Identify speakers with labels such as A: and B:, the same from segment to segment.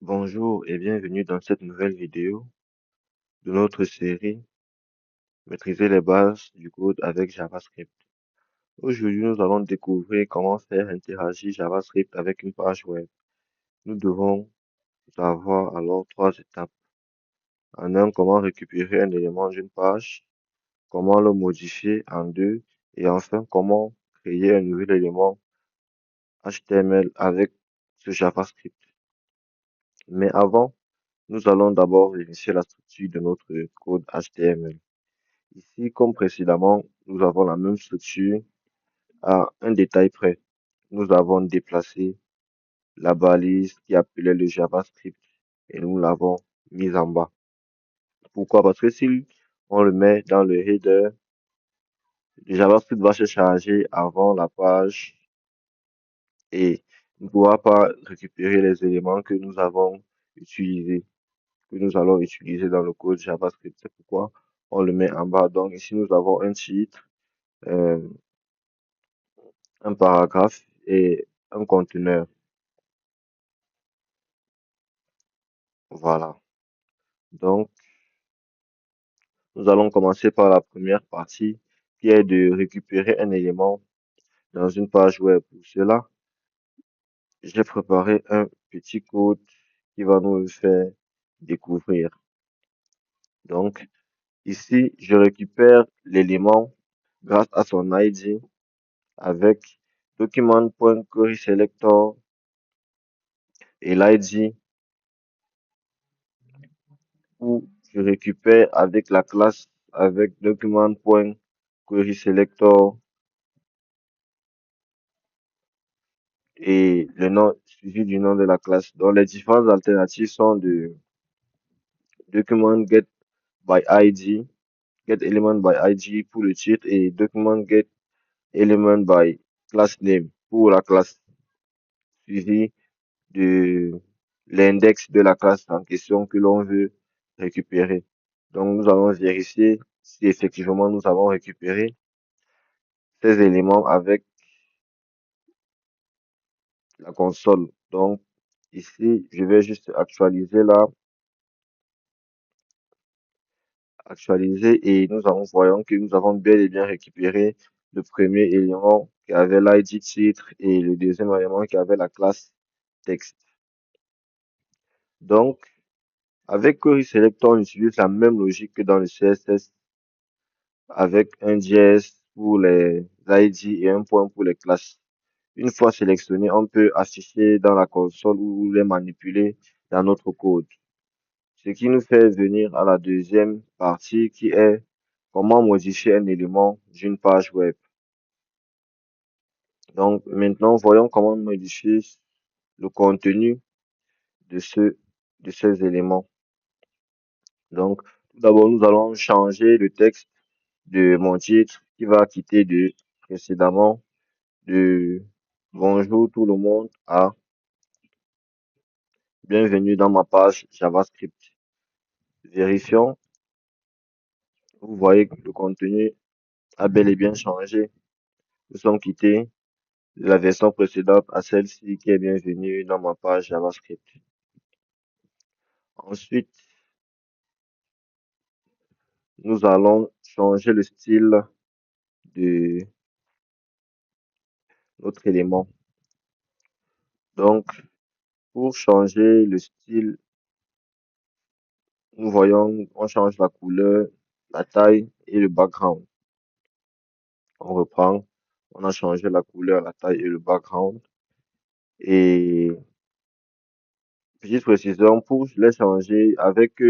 A: Bonjour et bienvenue dans cette nouvelle vidéo de notre série Maîtriser les bases du code avec JavaScript. Aujourd'hui, nous allons découvrir comment faire interagir JavaScript avec une page web. Nous devons avoir alors trois étapes. En un, comment récupérer un élément d'une page, comment le modifier en deux, et enfin, comment créer un nouvel élément HTML avec ce JavaScript. Mais avant, nous allons d'abord vérifier la structure de notre code HTML. Ici, comme précédemment, nous avons la même structure à un détail près. Nous avons déplacé la balise qui appelait le JavaScript et nous l'avons mise en bas. Pourquoi? Parce que si on le met dans le header, le JavaScript va se charger avant la page et ne pourra pas récupérer les éléments que nous avons utilisés, que nous allons utiliser dans le code JavaScript. C'est pourquoi on le met en bas. Donc ici, nous avons un titre, euh, un paragraphe et un conteneur. Voilà. Donc, nous allons commencer par la première partie qui est de récupérer un élément dans une page web. Pour cela, j'ai préparé un petit code qui va nous le faire découvrir. Donc, ici, je récupère l'élément grâce à son ID avec document.querySelector et l'ID où je récupère avec la classe avec document.querySelector et le nom suivi du nom de la classe. Donc, les différentes alternatives sont de document get by ID, get element by ID pour le titre et document get element by class name pour la classe suivi de l'index de la classe en question que l'on veut récupérer. Donc, nous allons vérifier si effectivement nous avons récupéré ces éléments avec la console. Donc, ici, je vais juste actualiser et voyons que nous avons bel et bien récupéré le premier élément qui avait l'ID titre et le deuxième élément qui avait la classe texte. Donc, avec Query Selector, on utilise la même logique que dans le CSS avec un dièse pour les ID et un point pour les classes. Une fois sélectionné, on peut afficher dans la console ou les manipuler dans notre code. Ce qui nous fait venir à la deuxième partie qui est comment modifier un élément d'une page web. Donc maintenant, voyons comment modifier le contenu de de ces éléments. Donc, tout d'abord, nous allons changer le texte de mon titre qui va quitter de précédemment de bonjour tout le monde à bienvenue dans ma page JavaScript. Vérifions. Vous voyez que le contenu a bel et bien changé. Nous sommes quittés de la version précédente à celle-ci qui est bienvenue dans ma page JavaScript. Ensuite, nous allons changer le style de notre élément. Donc, pour changer le style, nous voyons, on change la couleur, la taille et le background. On reprend, on a changé la couleur, la taille et le background. Et petite précision, pour les changer avec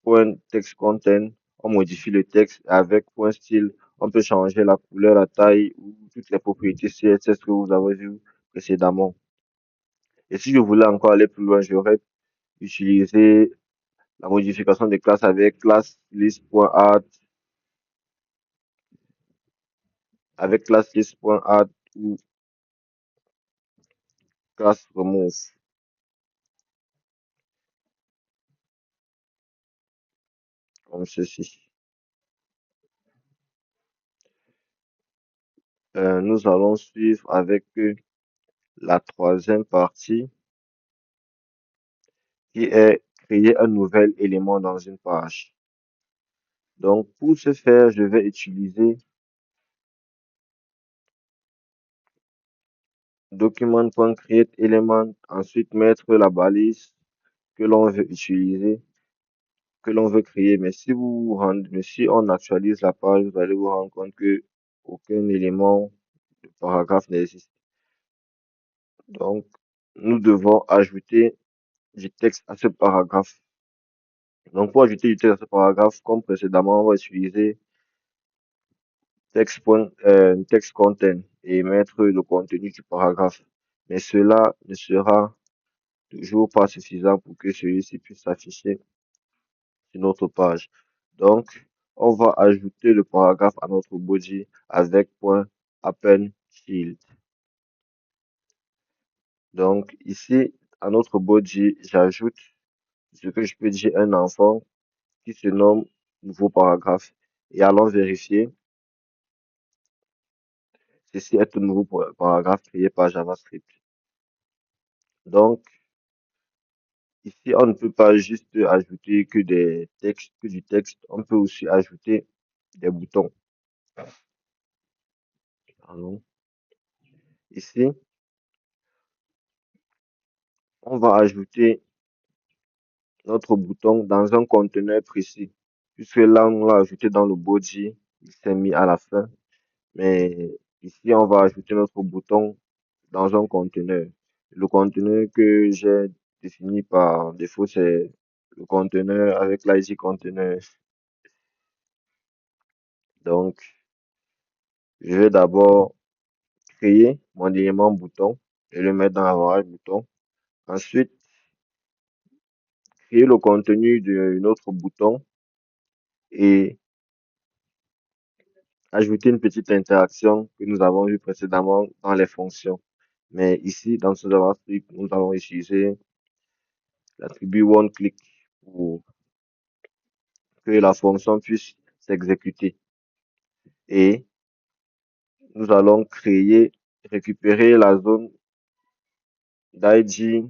A: point text content, on modifie le texte avec point style, on peut changer la couleur, la taille ou toutes les propriétés CSS que vous avez vues précédemment. Et si je voulais encore aller plus loin, j'aurais utilisé la modification des classes avec class list.add, avec class list.add ou class remove, comme ceci. Nous allons suivre avec la troisième partie qui est créer un nouvel élément dans une page. Donc, pour ce faire, je vais utiliser document.createElement, ensuite mettre la balise que l'on veut utiliser, que l'on veut créer. Mais si on actualise la page, vous allez vous rendre compte que aucun élément de paragraphe n'existe. Donc, nous devons ajouter du texte à ce paragraphe. Donc, pour ajouter du texte à ce paragraphe, comme précédemment, on va utiliser text content et mettre le contenu du paragraphe. Mais cela ne sera toujours pas suffisant pour que celui-ci puisse s'afficher sur notre page. Donc, on va ajouter le paragraphe à notre body avec .append field. Donc, ici, à notre body, j'ajoute ce que je peux dire un enfant qui se nomme nouveau paragraphe. Et allons vérifier. Ceci est un nouveau paragraphe créé par JavaScript. Donc, ici, on ne peut pas juste ajouter que des textes, que du texte. On peut aussi ajouter des boutons. Pardon. Ici, on va ajouter notre bouton dans un conteneur précis. Puisque là, on l'a ajouté dans le body, il s'est mis à la fin. Mais ici, on va ajouter notre bouton dans un conteneur. Le conteneur que j'ai défini par défaut, c'est le conteneur avec l'ID conteneur. Donc, je vais d'abord créer mon élément bouton et le mettre dans la variable bouton. Ensuite, créer le contenu d'un autre bouton et ajouter une petite interaction que nous avons vue précédemment dans les fonctions. Mais ici, dans ce JavaScript, nous allons utiliser l'attribut onClick pour que la fonction puisse s'exécuter. Et nous allons récupérer la zone d'ID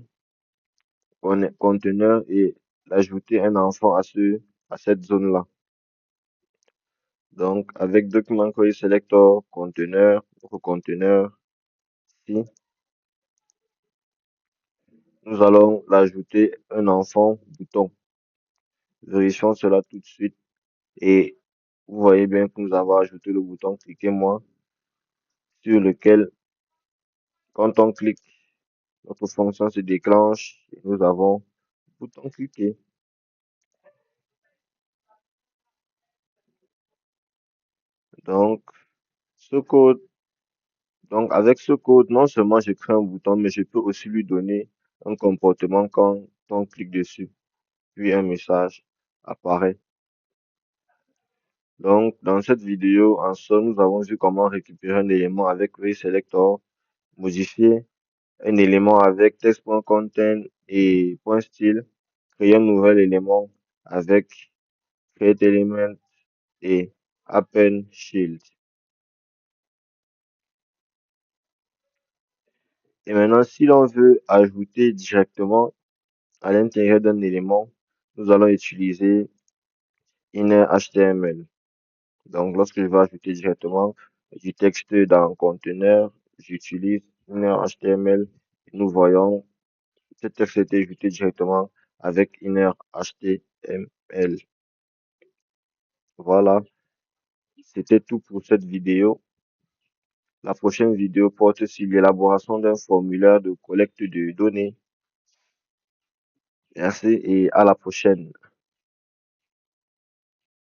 A: conteneur et l'ajouter un enfant à cette zone-là. Donc, avec document query selector, conteneur, notre conteneur, ici, nous allons l'ajouter un enfant bouton. Vérifions cela tout de suite. Et vous voyez bien que nous avons ajouté le bouton cliquez-moi sur lequel, quand on clique, notre fonction se déclenche et nous avons le bouton cliquer. Donc, ce code, donc avec ce code, non seulement je crée un bouton, mais je peux aussi lui donner un comportement quand on clique dessus. Puis un message apparaît. Donc, dans cette vidéo, en somme, nous avons vu comment récupérer un élément avec querySelector, modifier un élément avec text.content et .style, créer un nouvel élément avec createElement et append_shield. Et maintenant, si l'on veut ajouter directement à l'intérieur d'un élément, nous allons utiliser innerHTML. Donc, lorsque je vais ajouter directement du texte dans un conteneur, j'utilise innerHTML. Nous voyons ce texte a été ajouté directement avec innerHTML. Voilà, c'était tout pour cette vidéo. La prochaine vidéo porte sur l'élaboration d'un formulaire de collecte de données. Merci et à la prochaine.